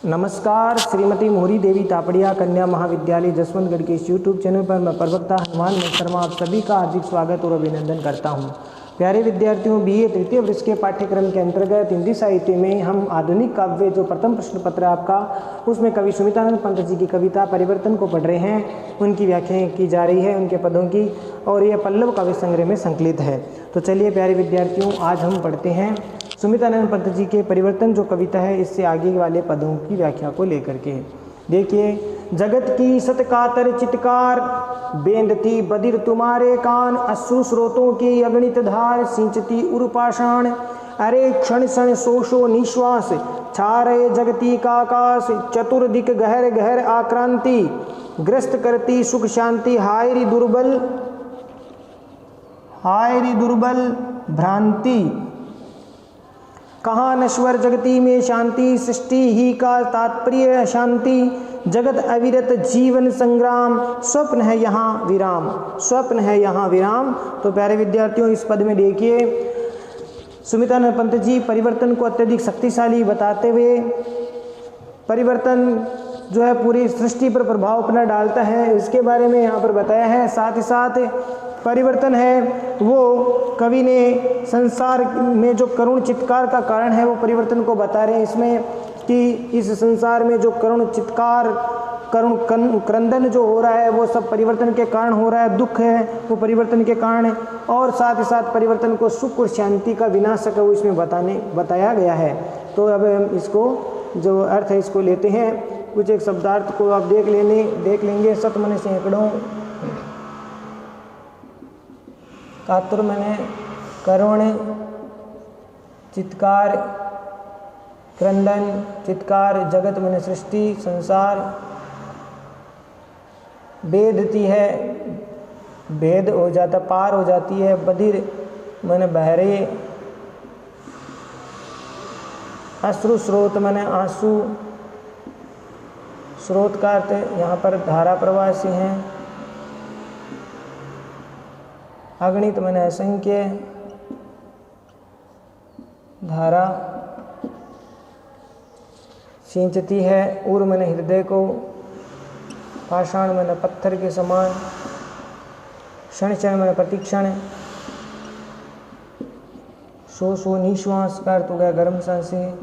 नमस्कार, श्रीमती मोहरी देवी तापड़िया कन्या महाविद्यालय जसवंतगढ़ के इस यूट्यूब चैनल पर मैं प्रवक्ता हनुमान शर्मा आप सभी का हार्दिक स्वागत और अभिनंदन करता हूं। प्यारे विद्यार्थियों, बीए तृतीय वर्ष के पाठ्यक्रम के अंतर्गत हिंदी साहित्य में हम आधुनिक काव्य जो प्रथम प्रश्न पत्र है आपका, उसमें कवि सुमित्रानंद पंत जी की कविता परिवर्तन को पढ़ रहे हैं। उनकी व्याख्याएं की जा रही है उनके पदों की, और यह पल्लव काव्य संग्रह में संकलित है। तो चलिए प्यारे विद्यार्थियों, आज हम पढ़ते हैं सुमित्रानंद पंत जी के परिवर्तन जो कविता है, इससे आगे वाले पदों की व्याख्या को लेकर के। देखिए, जगत की सतकातर चित्कार बेंदती बदिर तुम्हारे कान, अश्रु स्रोतों की अगणित धार सिंचती उर्पाषाण, अरे क्षण क्षण शोषो निश्वास छा रहे जगती का आकाश, चतुर्दिक गहर गहर आक्रांति ग्रस्त करती सुख शांति, हाय री दुर्बल भ्रांति, कहाँ नश्वर जगती में शांति, सृष्टि ही का तात्पर्य शांति, जगत अविरत जीवन संग्राम, स्वप्न है यहाँ विराम, स्वप्न है यहाँ विराम। तो प्यारे विद्यार्थियों, इस पद में देखिए सुमित्रानंद पंत जी परिवर्तन को अत्यधिक शक्तिशाली बताते हुए, परिवर्तन जो है पूरी सृष्टि पर प्रभाव अपना डालता है, इसके बारे में यहाँ पर बताया है। साथ ही साथ परिवर्तन है वो कवि ने संसार में जो करुण चित्कार का कारण है वो परिवर्तन को बता रहे हैं इसमें, कि इस संसार में जो करुण चित्कार करुण क्रंदन जो हो रहा है वो सब परिवर्तन के कारण हो रहा है, दुख है वो परिवर्तन के कारण है। और साथ ही साथ परिवर्तन को सुख और शांति का विनाशक है वो इसमें बताया गया है। तो अब हम इसको जो अर्थ है इसको लेते हैं, कुछ एक शब्दार्थ को आप देख लेंगे। सत मने सैकड़ों, कातुर मने करुण, चित्कार क्रंदन, चित्कार जगत मने सृष्टि संसार, भेदती है भेद हो जाता पार हो जाती है, बधिर मने बहरे, अश्रु स्रोत मने आंसू, स्रोत का अर्थ यहाँ पर धारा प्रवासी हैं, अगणित मने असंख्य धारा, सिंचती है उर मने हृदय को, पाषाण मने पत्थर के समान, क्षण क्षण मने प्रतिक्षण, सो निश्वास का अर्थ हो गया गर्म सांसें,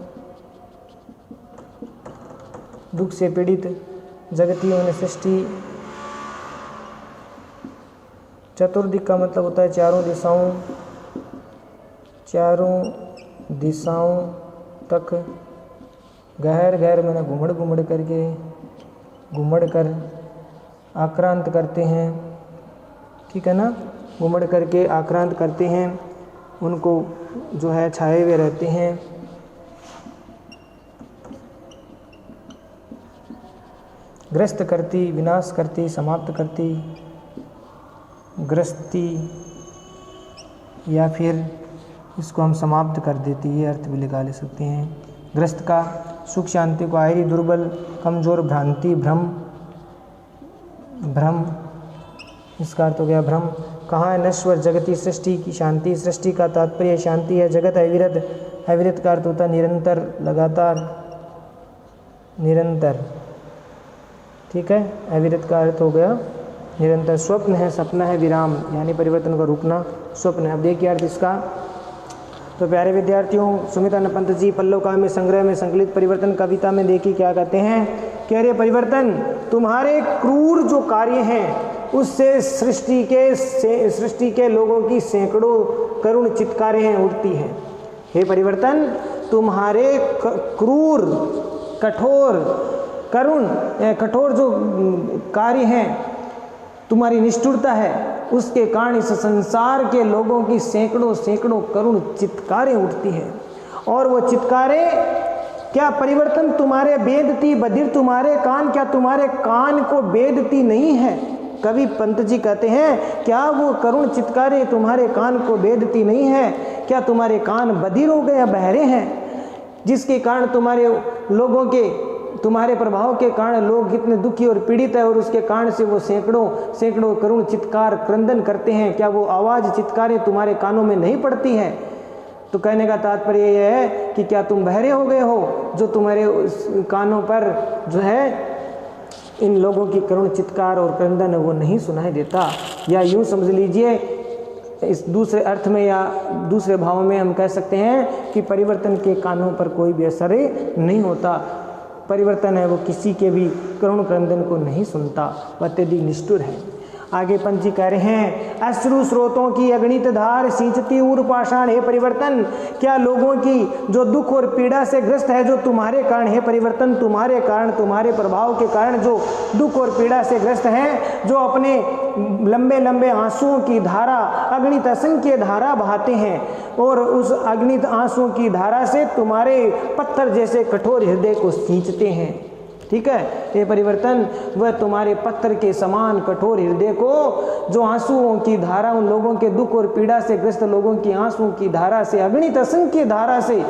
दुख से पीड़ित, जगती मने सृष्टि, चतुर्दिक का मतलब होता है चारों दिशाओं तक, गहर गहर मैंने घुमड़ कर आक्रांत करते हैं, ठीक है ना, घुमड़ करके आक्रांत करते हैं, उनको जो है छाए हुए रहते हैं। ग्रस्त करती, विनाश करती, समाप्त करती, ग्रस्ती, या फिर इसको हम समाप्त कर देती, ये अर्थ भी लगा ले सकते हैं। ग्रस्त का सुख शांति को, आयरी दुर्बल कमजोर, भ्रांति भ्रम इसका अर्थ हो गया भ्रम। कहाँ है नश्वर जगती सृष्टि की शांति, सृष्टि का तात्पर्य शांति है। जगत अविरत, अविरत का अर्थ होता है निरंतर, लगातार, निरंतर, ठीक है, अविरत का अर्थ हो गया निरंतर। स्वप्न है, सपना है, विराम यानी परिवर्तन का रुकना, स्वप्न है। अब देखिए अर्थ इसका। तो प्यारे विद्यार्थियों, सुमित्रानंद पंत जी पल्लव काव्य संग्रह में संकलित परिवर्तन कविता में देखिए क्या कहते हैं, कह रहे परिवर्तन तुम्हारे क्रूर जो कार्य हैं उससे सृष्टि के लोगों की सैकड़ों करुण चित्कारें उठती हैं। हे परिवर्तन, तुम्हारे क्रूर कठोर जो कार्य हैं, तुम्हारी निष्ठुरता है, उसके कारण इस संसार के लोगों की सैकड़ों करुण चित्कारें उठती हैं। और वो चित्कारें क्या परिवर्तन तुम्हारे बेदती बधिर तुम्हारे कान, क्या तुम्हारे कान को बेदती नहीं है? कवि पंत जी कहते हैं क्या वो करुण चित्कारें तुम्हारे कान को बेदती नहीं है? क्या तुम्हारे कान बधिर हो गए या बहरे हैं, जिसके कारण तुम्हारे प्रभाव के कारण लोग कितने दुखी और पीड़ित है, और उसके कारण से वो सैकड़ों करुण चित्कार क्रंदन करते हैं। क्या वो आवाज़ चित्कारें तुम्हारे कानों में नहीं पड़ती है? तो कहने का तात्पर्य यह है कि क्या तुम बहरे हो गए हो, जो तुम्हारे कानों पर जो है इन लोगों की करुण चित्कार और क्रंदन वो नहीं सुनाई देता। या यूं समझ लीजिए, इस दूसरे अर्थ में या दूसरे भाव में हम कह सकते हैं कि परिवर्तन के कानों पर कोई भी असर नहीं होता। परिवर्तन है वो किसी के भी करुण क्रंदन को नहीं सुनता, वह अत्यधिक निष्ठुर है। आगे पंत जी कह रहे हैं, अश्रु स्रोतों की अगणित धार सींचती उर पाषाण, हे परिवर्तन, क्या लोगों की जो दुख और पीड़ा से ग्रस्त है, जो तुम्हारे कारण, हे परिवर्तन, तुम्हारे कारण, तुम्हारे प्रभाव के कारण जो दुख और पीड़ा से ग्रस्त हैं, जो अपने लंबे लंबे आंसुओं की धारा, अगणित असंख्य धारा बहाते हैं और उस अगणित आंसुओं की धारा से तुम्हारे पत्थर जैसे कठोर हृदय को सींचते हैं। ठीक है, ये परिवर्तन वह तुम्हारे पत्थर के समान कठोर हृदय को, जो आंसुओं की धारा, उन लोगों के दुख और पीड़ा से ग्रस्त लोगों की आंसुओं की धारा से, अगणित असंख्य धारा से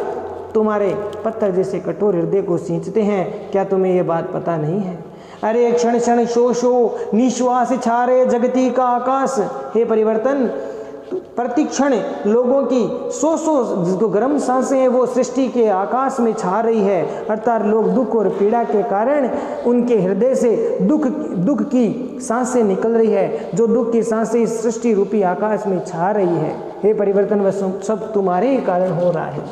तुम्हारे पत्थर जैसे कठोर हृदय को सींचते हैं। क्या तुम्हें ये बात पता नहीं है? अरे क्षण क्षण शो शो निश्वास छारे जगती का आकाश, हे परिवर्तन, प्रतिक्षण लोगों की सौ जिसको गर्म सांसें हैं वो सृष्टि के आकाश में छा रही है। अर्थात लोग दुख और पीड़ा के कारण उनके हृदय से दुख की सांसें निकल रही है, जो दुख की सांसें इस सृष्टि रूपी आकाश में छा रही है। हे परिवर्तन, वह सब तुम्हारे ही कारण हो रहा है।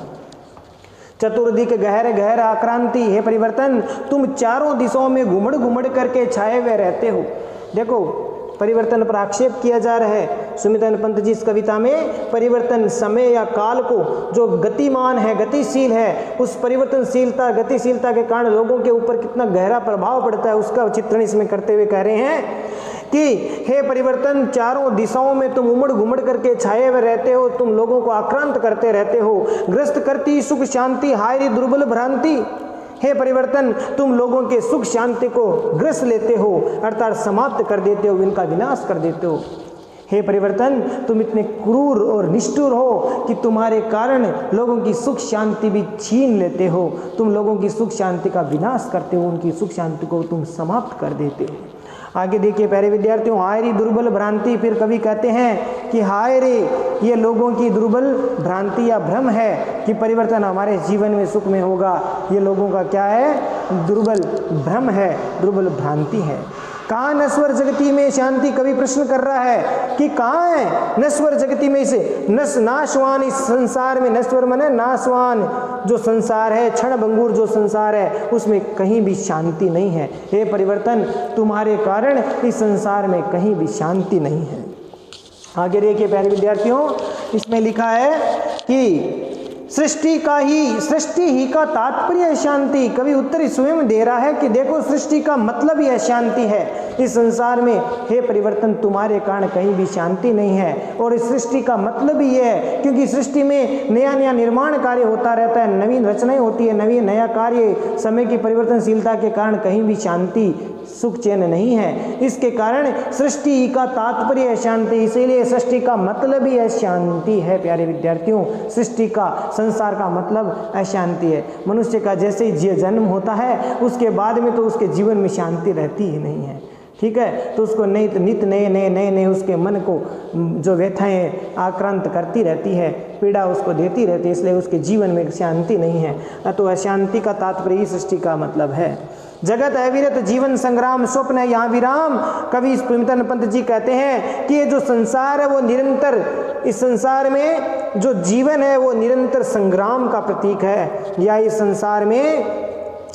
चतुर्दिक गहर गहर आक्रांति, हे परिवर्तन, तुम चारों दिशाओं में घुमड़ घुमड़ करके छाए हुए रहते हो। देखो, परिवर्तन पर आक्षेप किया जा रहा है। सुमितन पंत जी इस कविता में परिवर्तन समय या काल को, जो गतिमान है, गतिशील है, उस परिवर्तनशीलता, गतिशीलता के कारण लोगों के ऊपर कितना गहरा प्रभाव पड़ता है, उसका चित्रण इसमें करते हुए कह रहे हैं कि हे परिवर्तन, चारों दिशाओं में तुम उमड़ घुमड़ करके छाए हुए रहते हो, तुम लोगों को आक्रांत करते रहते हो। ग्रस्त करती सुख शांति हायरी दुर्बल भ्रांति, हे परिवर्तन, तुम लोगों के सुख शांति को ग्रस लेते हो, अर्थात समाप्त कर देते हो, इनका विनाश कर देते हो। हे परिवर्तन, तुम इतने क्रूर और निष्ठुर हो कि तुम्हारे कारण लोगों की सुख शांति भी छीन लेते हो, तुम लोगों की सुख शांति का विनाश करते हो, उनकी सुख शांति को तुम समाप्त कर देते हो। आगे देखिए प्यारे विद्यार्थियों, हाय रे दुर्बल भ्रांति, फिर कवि कहते हैं कि हाय रे, ये लोगों की दुर्बल भ्रांति या भ्रम है कि परिवर्तन हमारे जीवन में सुख में होगा। ये लोगों का क्या है? दुर्बल भ्रम है, दुर्बल भ्रांति है। कहाँ नश्वर जगती में शांति? कवि प्रश्न कर रहा है कि कहाँ है नश्वर जगती में से नाशवान, इस संसार में, नश्वर माने नाशवान, जो संसार है, क्षण भंगुर जो संसार है, उसमें कहीं भी शांति नहीं है। हे परिवर्तन, तुम्हारे कारण इस संसार में कहीं भी शांति नहीं है। आगे देखिए प्यारे विद्यार्थियों, इसमें लिखा है कि सृष्टि ही का तात्पर्य है शांति। कवि उत्तर स्वयं दे रहा है कि देखो, सृष्टि का मतलब ही है शांति है। इस संसार में हे परिवर्तन, तुम्हारे कारण कहीं भी शांति नहीं है, और इस सृष्टि का मतलब ही है, क्योंकि सृष्टि में नया नया निर्माण कार्य होता रहता है, नवीन रचनाएं होती है, नया कार्य, समय की परिवर्तनशीलता के कारण कहीं भी शांति, सुख चैन नहीं है। इसके कारण सृष्टि का तात्पर्य है शांति, इसीलिए सृष्टि का मतलब ही है शांति है। प्यारे विद्यार्थियों, सृष्टि का, संसार का मतलब अशांति है। मनुष्य का जैसे ही जन्म होता है, उसके बाद में तो उसके जीवन में शांति रहती ही नहीं है। ठीक है, तो उसको नित नए उसके मन को जो व्यथाएं आक्रांत करती रहती है, पीड़ा उसको देती रहती है, इसलिए उसके जीवन में शांति नहीं है। तो अशांति का तात्पर्य ही सृष्टि का मतलब है। जगत अविरत जीवन संग्राम, स्वप्न है यहाँ विराम। कवि सुमितन पंत जी कहते हैं कि ये जो संसार है वो निरंतर, इस संसार में जो जीवन है वो निरंतर संग्राम का प्रतीक है, या इस संसार में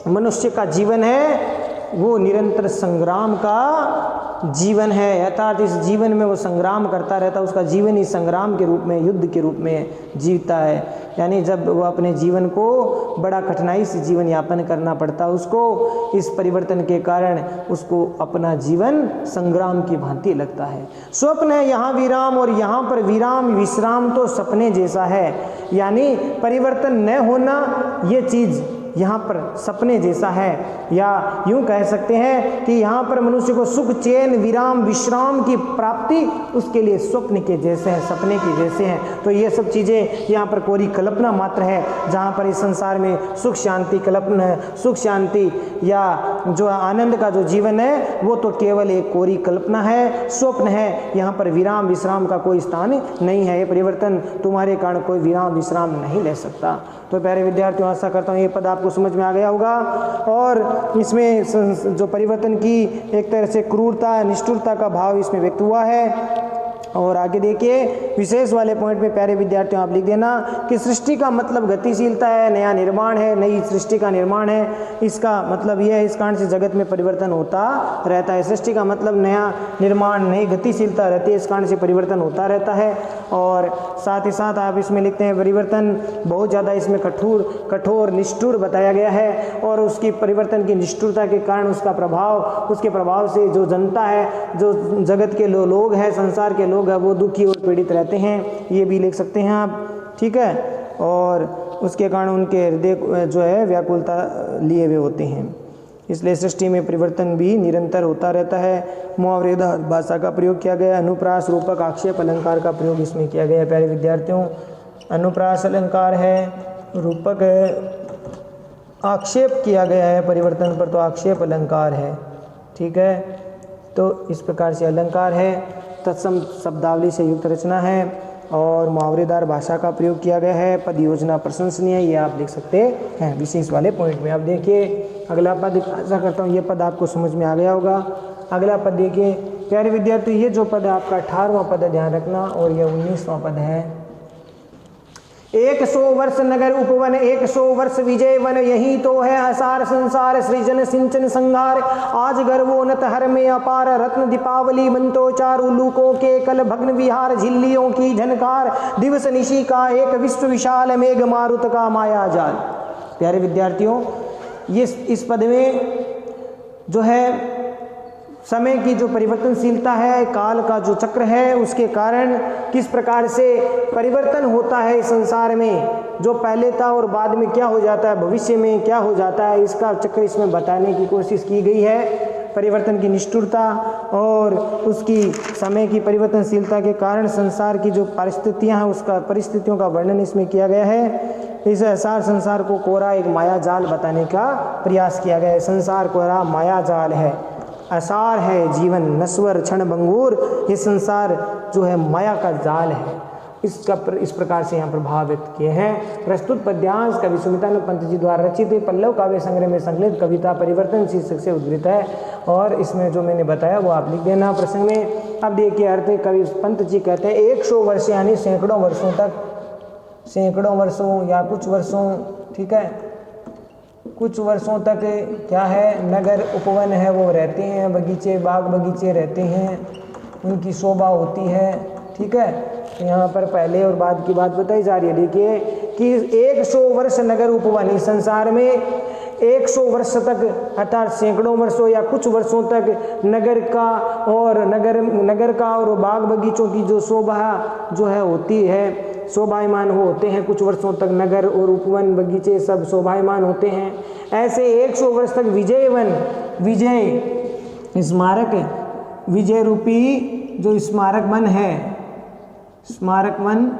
मनुष्य का जीवन है वो निरंतर संग्राम का जीवन है। अर्थात इस जीवन में वो संग्राम करता रहता है, उसका जीवन ही संग्राम के रूप में, युद्ध के रूप में जीता है। यानी जब वो अपने जीवन को बड़ा कठिनाई से जीवन यापन करना पड़ता है उसको, इस परिवर्तन के कारण उसको अपना जीवन संग्राम की भांति लगता है। स्वप्न है यहाँ विराम, और यहाँ पर विराम, विश्राम तो सपने जैसा है। यानी परिवर्तन न होना ये चीज़ यहाँ पर सपने जैसा है, या यूं कह सकते हैं कि यहाँ पर मनुष्य को सुख, चैन, विराम, विश्राम की प्राप्ति उसके लिए स्वप्न के जैसे हैं, सपने के जैसे हैं। तो ये सब चीज़ें यहाँ पर कोरी कल्पना मात्र है। जहाँ पर इस संसार में सुख शांति कल्पना है, सुख शांति या जो आनंद का जो जीवन है वो तो केवल एक कोरी कल्पना है, स्वप्न है। यहाँ पर विराम विश्राम का कोई स्थान नहीं है। ये परिवर्तन तुम्हारे कारण कोई विराम विश्राम नहीं ले सकता। तो प्यारे विद्यार्थियों, आशा करता हूँ ये पद आपको समझ में आ गया होगा। और इसमें जो परिवर्तन की एक तरह से क्रूरता, निष्ठुरता का भाव इसमें व्यक्त हुआ है। और आगे देखिए, विशेष वाले पॉइंट में प्यारे विद्यार्थियों आप लिख देना कि सृष्टि का मतलब गतिशीलता है, नया निर्माण है, नई सृष्टि का निर्माण है। इसका मतलब यह है, इस कारण से जगत में परिवर्तन होता रहता है। सृष्टि का मतलब नया निर्माण, नई गतिशीलता रहती है, इस कारण से परिवर्तन होता रहता है। और साथ ही साथ आप इसमें लिखते हैं परिवर्तन बहुत ज़्यादा इसमें कठोर निष्ठुर बताया गया है। और उसकी परिवर्तन की निष्ठुरता के कारण उसका प्रभाव, उसके प्रभाव से जो जनता है, जो जगत के लोग हैं, संसार के लोग हैं, वो दुखी और पीड़ित रहते हैं। ये भी लिख सकते हैं आप, ठीक है। और उसके कारण उनके हृदय जो है व्याकुलता लिए हुए होते हैं। इसलिए सृष्टि में परिवर्तन भी निरंतर होता रहता है। मुहावरेदार भाषा का प्रयोग किया गया, अनुप्रास, रूपक, आक्षेप अलंकार का प्रयोग इसमें किया गया है। प्यारे विद्यार्थियों, अनुप्रास अलंकार है, रूपक है, आक्षेप किया गया है परिवर्तन पर तो आक्षेप अलंकार है, ठीक है। तो इस प्रकार से अलंकार है, तत्सम शब्दावली से युक्त रचना है और मुहावरेदार भाषा का प्रयोग किया गया है। पद योजना प्रशंसनीय, ये आप लिख सकते हैं विशेष वाले पॉइंट में। आप देखिए अगला पद, आशा करता हूँ ये पद आपको समझ में आ गया होगा। अगला पद देखिए प्यारे विद्यार्थी, ये जो पद है आपका 18वां पद है, ध्यान रखना, और ये 19वां पद है। 100 वर्ष नगर उपवन, 100 वर्ष विजय वन, यही तो है असार संसार, सृजन सिंचन संहार। आज गर्वोन्नत हर में अपार, रत्न दीपावली बंतो चारु लूकों के कल भग्न विहार, झिल्लियों की झनकार, दिवस निशी का एक विश्व विशाल, मेघ मारुत का माया जाल। प्यारे विद्यार्थियों, ये इस पद में जो है समय की जो परिवर्तनशीलता है, काल का जो चक्र है, उसके कारण किस प्रकार से परिवर्तन होता है इस संसार में, जो पहले था और बाद में क्या हो जाता है, भविष्य में क्या हो जाता है, इसका चक्र इसमें बताने की कोशिश की गई है। परिवर्तन की निष्ठुरता और उसकी समय की परिवर्तनशीलता के कारण संसार की जो परिस्थितियां हैं, उसका परिस्थितियों का वर्णन इसमें किया गया है। इस असार संसार को कोरा एक माया जाल बताने का प्रयास किया गया है। संसार कोरा माया जाल है, असार है जीवन नश्वर क्षण भंगुर, ये संसार जो है माया का जाल है। इस प्रकार से यहाँ प्रभाव व्यक्त किए हैं। प्रस्तुत पद्यांश कवि सुमित्रानंद पंत जी द्वारा रचित पल्लव काव्य संग्रह में संकलित कविता परिवर्तन शीर्षक से उद्धृत है। और इसमें जो मैंने बताया वो आप लिख देना प्रसंग में। अब देखिए अर्थ, कवि पंत जी कहते हैं 100 वर्ष यानी सैकड़ों वर्षों तक, सैकड़ों वर्षों या कुछ वर्षों, ठीक है, कुछ वर्षों तक क्या है, नगर उपवन है वो रहते हैं, बगीचे बाग बगीचे रहते हैं, उनकी शोभा होती है, ठीक है। तो यहाँ पर पहले और बाद की बात बताई जा रही है। देखिए कि 100 वर्ष नगर उपवन, इस संसार में 100 वर्ष तक अर्थात सैकड़ों वर्षों या कुछ वर्षों तक नगर का और बाग बगीचों की जो शोभा जो है होती है, शोभायमान होते हैं। कुछ वर्षों तक नगर और उपवन बगीचे सब शोभायमान होते हैं। ऐसे 100 वर्ष तक विजयवन, विजय स्मारक, विजय रूपी जो स्मारक वन है, स्मारक वन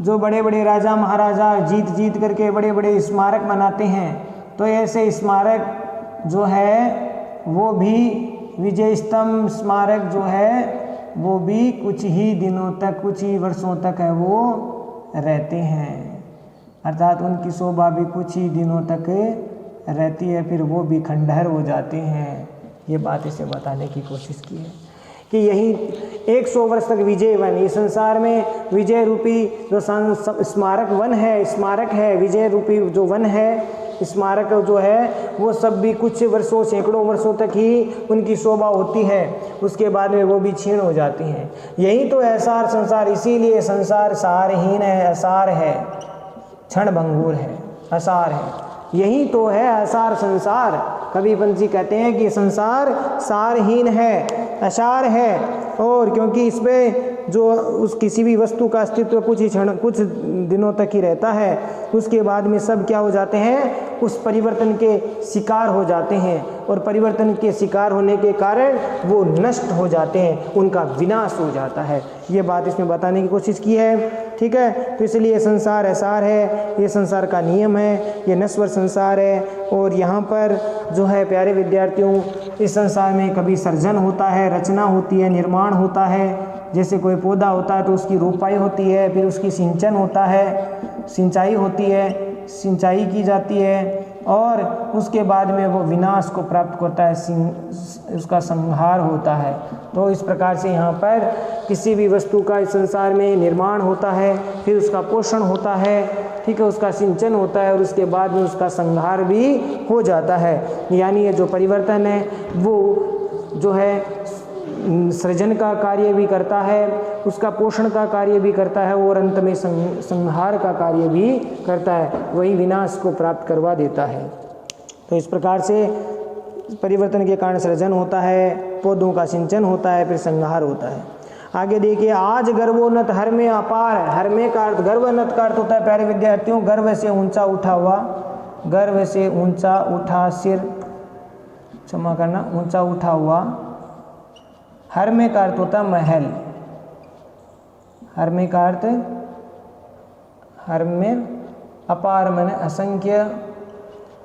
जो बड़े बड़े राजा महाराजा जीत करके बड़े बड़े स्मारक बनाते हैं, तो ऐसे स्मारक जो है वो भी विजय स्तंभ स्मारक जो है वो भी कुछ ही दिनों तक, कुछ ही वर्षों तक है वो रहते हैं, अर्थात उनकी शोभा भी कुछ ही दिनों तक रहती है, फिर वो भी खंडहर हो जाते हैं। ये बात इसे बताने की कोशिश की है कि यही 100 वर्ष तक विजय वन, इस संसार में विजय रूपी जो स्मारक वन है, स्मारक है, विजय रूपी जो वन है, स्मारक जो है वो सब भी कुछ वर्षों, सैकड़ों वर्षों तक ही उनकी शोभा होती है, उसके बाद में वो भी क्षीण हो जाती हैं। यही तो है सार संसार, इसीलिए संसार सारहीन है, असार है, क्षण भंगुर है, असार है। यही तो है असार संसार। कवि पंत जी कहते हैं कि संसार सारहीन है, असार है, और क्योंकि इसमें जो उस किसी भी वस्तु का अस्तित्व कुछ ही क्षण, कुछ दिनों तक ही रहता है, उसके बाद में सब क्या हो जाते हैं, उस परिवर्तन के शिकार हो जाते हैं और परिवर्तन के शिकार होने के कारण वो नष्ट हो जाते हैं, उनका विनाश हो जाता है। ये बात इसमें बताने की कोशिश की है, ठीक है। तो इसलिए संसार असार है, ये संसार का नियम है, ये नश्वर संसार है। और यहाँ पर जो है प्यारे विद्यार्थियों, इस संसार में कभी सर्जन होता है, रचना होती है, निर्माण होता है। जैसे कोई पौधा होता है तो उसकी रोपाई होती है, फिर उसकी सिंचन होता है, सिंचाई होती है, सिंचाई की जाती है और उसके बाद में वो विनाश को प्राप्त करता है, उसका संहार होता है। तो इस प्रकार से यहाँ पर किसी भी वस्तु का इस संसार में निर्माण होता है, फिर उसका पोषण होता है, ठीक है, उसका सिंचन होता है और उसके बाद में उसका संहार भी हो जाता है। यानी ये जो परिवर्तन है वो जो है सृजन का कार्य भी करता है, उसका पोषण का कार्य भी करता है और अंत में संहार का कार्य भी करता है, वही विनाश को प्राप्त करवा देता है। तो इस प्रकार से परिवर्तन के कारण सृजन होता है, पौधों का सिंचन होता है, फिर संहार होता है। आगे देखिए, आज गर्वोन्नत हर में अपार। हर में का अर्थ गर्वोन्नत का अर्थ होता है प्यारे विद्यार्थियों गर्व से ऊंचा उठा हुआ, गर्व से ऊंचा उठा सिर, क्षमा करना, ऊंचा उठा हुआ। हर में का अर्थ होता है महल। हर में का अर्थ, हर में अपार माने असंख्य,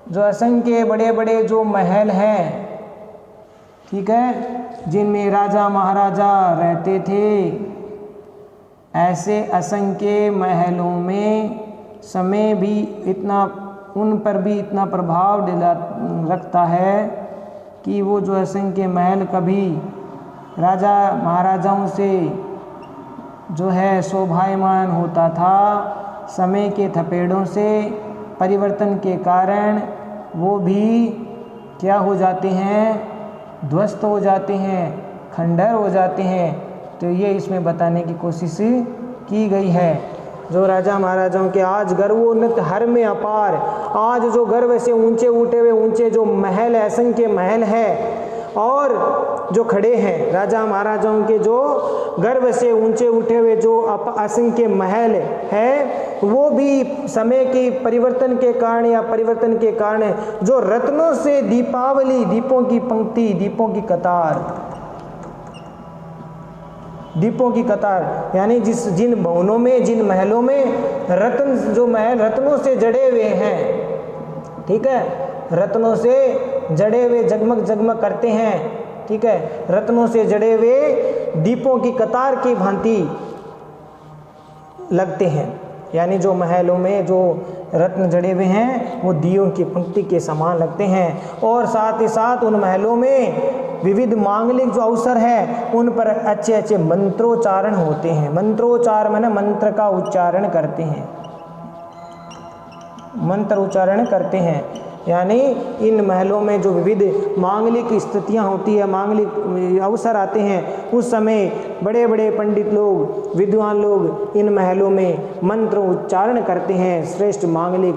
जो असंख्य बड़े बड़े जो महल हैं, ठीक है, जिनमें राजा महाराजा रहते थे, ऐसे असंख्य महलों में समय भी इतना, उन पर भी इतना प्रभाव रखता है कि वो जो असंख्य महल कभी राजा महाराजाओं से जो है शोभायमान होता था, समय के थपेड़ों से, परिवर्तन के कारण वो भी क्या हो जाते हैं, ध्वस्त हो जाते हैं, खंडहर हो जाते हैं। तो ये इसमें बताने की कोशिश की गई है। जो राजा महाराजाओं के आज गर्वोन्नत हर में अपार, आज जो गर्व से ऊंचे उठे हुए ऊंचे जो महल है, असंख्य महल है और जो खड़े हैं, राजा महाराजाओं के जो गर्व से ऊंचे उठे हुए जो असंख्य महल है, वो भी समय के परिवर्तन के कारण या परिवर्तन के कारण जो रत्नों से दीपावली, दीपों की पंक्ति, दीपों की कतार, दीपों की कतार, यानी जिन भवनों में, जिन महलों में रत्न, जो महल रत्नों से जड़े हुए हैं, ठीक है, रत्नों से जड़े हुए जगमग जगमग करते हैं, ठीक है, रत्नों से जड़े हुए दीपों की कतार की भांति लगते हैं। यानी जो महलों में जो रत्न जड़े हुए हैं वो दियों की पंक्ति के समान लगते हैं। और साथ ही साथ उन महलों में विविध मांगलिक जो अवसर है उन पर अच्छे अच्छे मंत्रोच्चारण होते हैं। मंत्रोच्चार माने मंत्र का उच्चारण करते हैं, मंत्र उच्चारण करते हैं। यानी इन महलों में जो विविध मांगलिक स्थितियां होती है, मांगलिक अवसर आते हैं, उस समय बड़े बड़े पंडित लोग, विद्वान लोग इन महलों में मंत्र उच्चारण करते हैं, श्रेष्ठ मांगलिक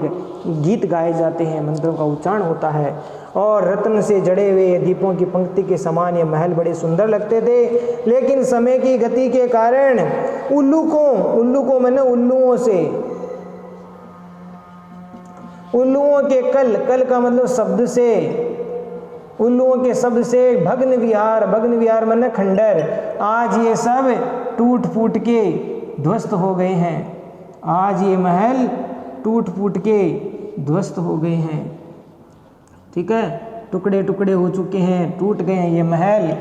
गीत गाए जाते हैं, मंत्रों का उच्चारण होता है। और रत्न से जड़े हुए दीपों की पंक्ति के समान ये महल बड़े सुंदर लगते थे। लेकिन समय की गति के कारण उल्लूकों मैंने उल्लुओं से, उल्लुओं के कल का मतलब शब्द से, उल्लुओं के शब्द से भग्न विहार माने खंडर, आज ये सब टूट फूट के ध्वस्त हो गए हैं। आज ये महल टूट फूट के ध्वस्त हो गए हैं, ठीक है, टुकड़े टुकड़े हो चुके हैं, टूट गए हैं ये महल।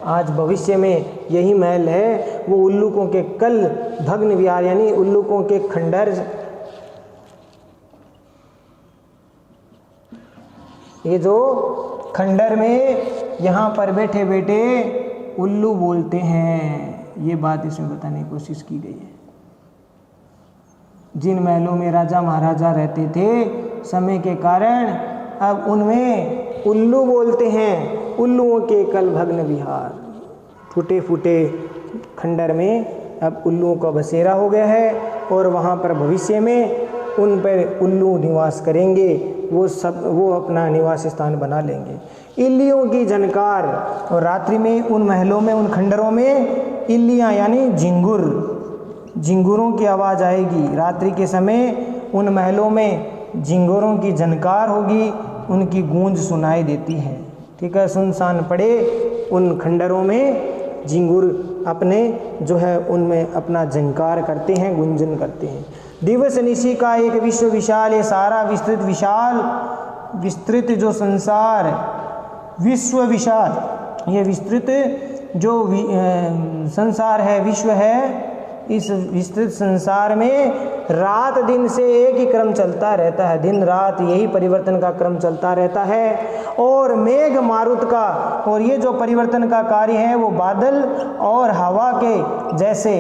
आज भविष्य में यही महल है, वो उल्लुकों के कल भग्न विहार यानी उल्लुकों के खंडर। ये जो खंडर में यहाँ पर बैठे बैठे उल्लू बोलते हैं, ये बात इसमें बताने की कोशिश की गई है। जिन महलों में राजा महाराजा रहते थे, समय के कारण अब उनमें उल्लू बोलते हैं। उल्लुओं के कल भग्न विहार, फूटे फूटे खंडर में अब उल्लुओं का बसेरा हो गया है और वहाँ पर भविष्य में उन पर उल्लू निवास करेंगे, वो अपना निवास स्थान बना लेंगे। इल्लियों की झनकार, और रात्रि में उन महलों में, उन खंडरों में इल्लियाँ यानी झिंगुरों की आवाज़ आएगी। रात्रि के समय उन महलों में झिंगुरों की झनकार होगी, उनकी गूंज सुनाई देती है। ठीक है, सुनसान पड़े उन खंडरों में झिंगुर अपने जो है उनमें अपना झंकार करते हैं, गुंजन करते हैं। दिवस निशि का एक विश्व विशाल, ये सारा विस्तृत जो संसार, विश्व विशाल, ये विस्तृत जो संसार है, विश्व है, इस विस्तृत संसार में रात दिन से एक ही क्रम चलता रहता है, दिन रात यही परिवर्तन का क्रम चलता रहता है। और मेघ मारुत का, और ये जो परिवर्तन का कार्य है वो बादल और हवा के जैसे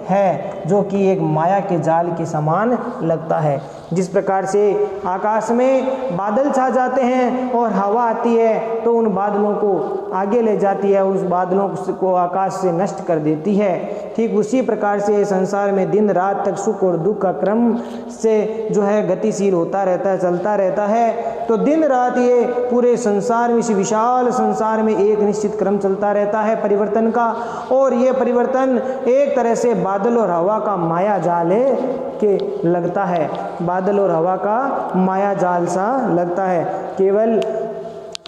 है, जो कि एक माया के जाल के समान लगता है। जिस प्रकार से आकाश में बादल छा जाते हैं और हवा आती है तो उन बादलों को आगे ले जाती है, उस बादलों को आकाश से नष्ट कर देती है, ठीक उसी प्रकार से संसार में दिन रात तक सुख और दुख का क्रम से जो है गतिशील होता रहता है, चलता रहता है। तो दिन रात ये पूरे संसार में, इस विशाल संसार में एक निश्चित क्रम चलता रहता है परिवर्तन का। और ये परिवर्तन एक तरह से बादल और हवा का माया जाल है कि लगता है, बादल और हवा का माया जाल सा लगता है। केवल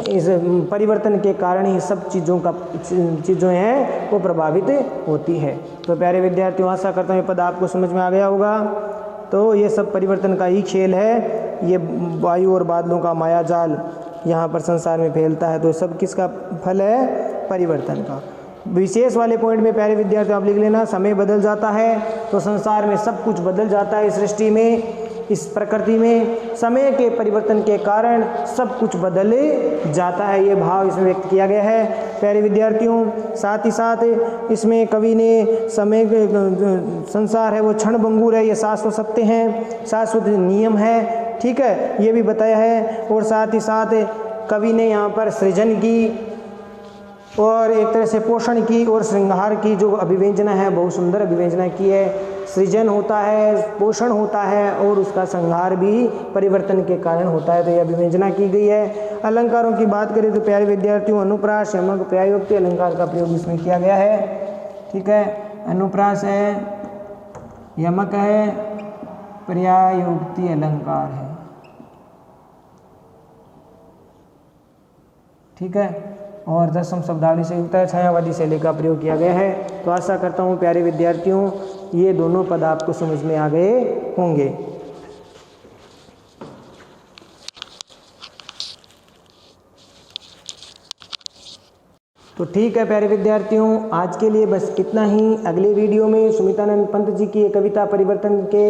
इस परिवर्तन के कारण ही सब चीज़ों हैं वो प्रभावित होती है। तो प्यारे विद्यार्थियों, आशा करता हूँ ये पद आपको समझ में आ गया होगा। तो ये सब परिवर्तन का ही खेल है, ये वायु और बादलों का माया जाल यहाँ पर संसार में फैलता है। तो सब किसका फल है? परिवर्तन का। विशेष वाले पॉइंट में प्यारे विद्यार्थियों आप लिख लेना, समय बदल जाता है तो संसार में सब कुछ बदल जाता है। इस सृष्टि में, इस प्रकृति में समय के परिवर्तन के कारण सब कुछ बदल जाता है, ये भाव इसमें व्यक्त किया गया है प्यारे विद्यार्थियों। साथ ही साथ इसमें कवि ने समय के संसार है वो क्षण भंगुर है, ये शाश्वत सत्य हैं, शाश्वत नियम है, ठीक है, ये भी बताया है। और साथ ही साथ कवि ने यहाँ पर सृजन की और एक तरह से पोषण की और श्रृंगार की जो अभिव्यंजना है, बहुत सुंदर अभिव्यंजना की है। सृजन होता है, पोषण होता है और उसका संहार भी परिवर्तन के कारण होता है, तो यह अभिव्यंजना की गई है। अलंकारों की बात करें तो प्यारे विद्यार्थियों, अनुप्रास, यमक, पर्यायोक्ति अलंकार का प्रयोग इसमें किया गया है, ठीक है। अनुप्रास है, यमक है, पर्यायोक्ति अलंकार है, ठीक है। और दसम शब्दावली से युक्त है, छायावादी शैली का प्रयोग किया गया है। तो आशा करता हूँ प्यारे विद्यार्थियों ये दोनों पद आपको समझ में आ गए होंगे। तो ठीक है प्यारे विद्यार्थियों, आज के लिए बस इतना ही। अगले वीडियो में सुमित्रानंद पंत जी की कविता परिवर्तन के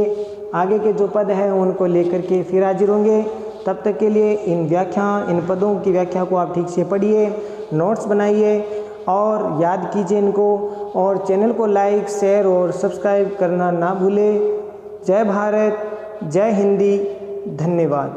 आगे के जो पद हैं उनको लेकर के फिर हाजिर होंगे। तब तक के लिए इन पदों की व्याख्या को आप ठीक से पढ़िए, नोट्स बनाइए और याद कीजिए इनको, और चैनल को लाइक, शेयर और सब्सक्राइब करना ना भूलें। जय भारत, जय हिंदी, धन्यवाद।